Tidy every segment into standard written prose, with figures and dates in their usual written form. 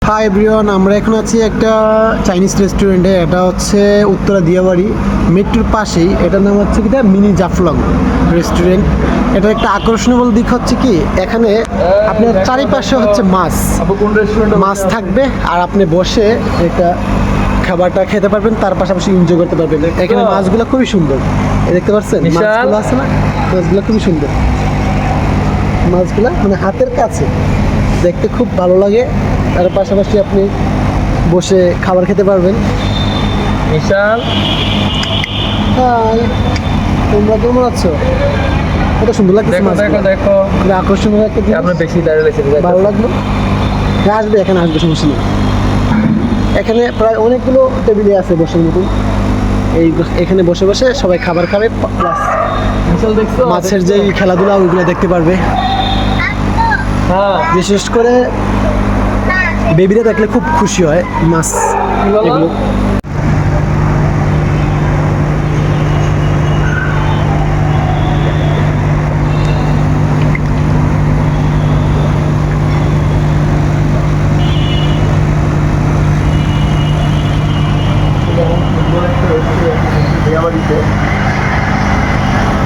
Hi everyone, আমরা এখন আছি একটা চাইনিজ রেস্টুরেন্টে। এটা হচ্ছে উত্তরা দিয়াবাড়ি মেট্রোর পাশেই। এটার নাম হচ্ছে কি মিনি জাফলং রেস্টুরেন্ট। এটা একটা আকর্ষণীয় দিক হচ্ছে কি, এখানে আপনার চারিপাশে হচ্ছে মাছ থাকবে, আর আপনি বসে একটা খাবারটা খেতে পারবেন, তার পাশাপাশি এনজয় করতে পারবেন। এখানে মাছগুলো খুবই সুন্দর, দেখতে পাচ্ছেন মাছগুলো আছে না, মাছগুলো খুবই সুন্দর। মাছগুলা মানে হাতের কাছে, দেখতে খুব ভালো লাগে। তার পাশাপাশি আপনি বসে খাবার খেতে পারবেন। বিশাল হাই, তোমরা কেমন আছো? কত সুন্দর লাগছে, দেখো দেখো দেখো, খুব আকর্ষণীয় একটা জিনিস। আপনার বেশি দাঁড়িয়ে লেগেছে ভালো লাগলো। হ্যাঁ, আসবে, এখানে আসবে, সমস্যা নেই। এখানে প্রায় অনেকগুলো টেবিলে আছে বসার মতন। এখানে বসে বসে সবাই খাবার খাবে, প্লাস বিশাল দেখছো মাছের যে খেলাধুলা ওইগুলো দেখতে পারবে। হ্যাঁ বিশেষ করে বেবিরা দেখলে খুব খুশি হয় মাছ এগুলো।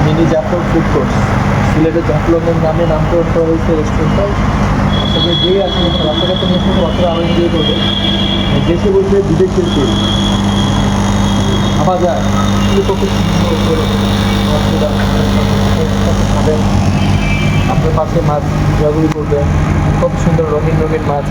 মিনি জাফলং ফুড কোর্ট, সিলেটের জাফলংয়ের নামে নামকরণ করা হয়েছে রেস্টুরেন্টটা। আসলে যে আসলে রাস্তাঘাটে নিয়ে শুধু মাত্র আরও এনজয় করবে, দেশে বসে বিদেশের তেল ভাবা যায় কিন্তু কত সুন্দর করে খাবেন, আপনার পাশে মাছ ঘোরাঘুরি করবেন, কত সুন্দর রঙিন রঙিন মাছ।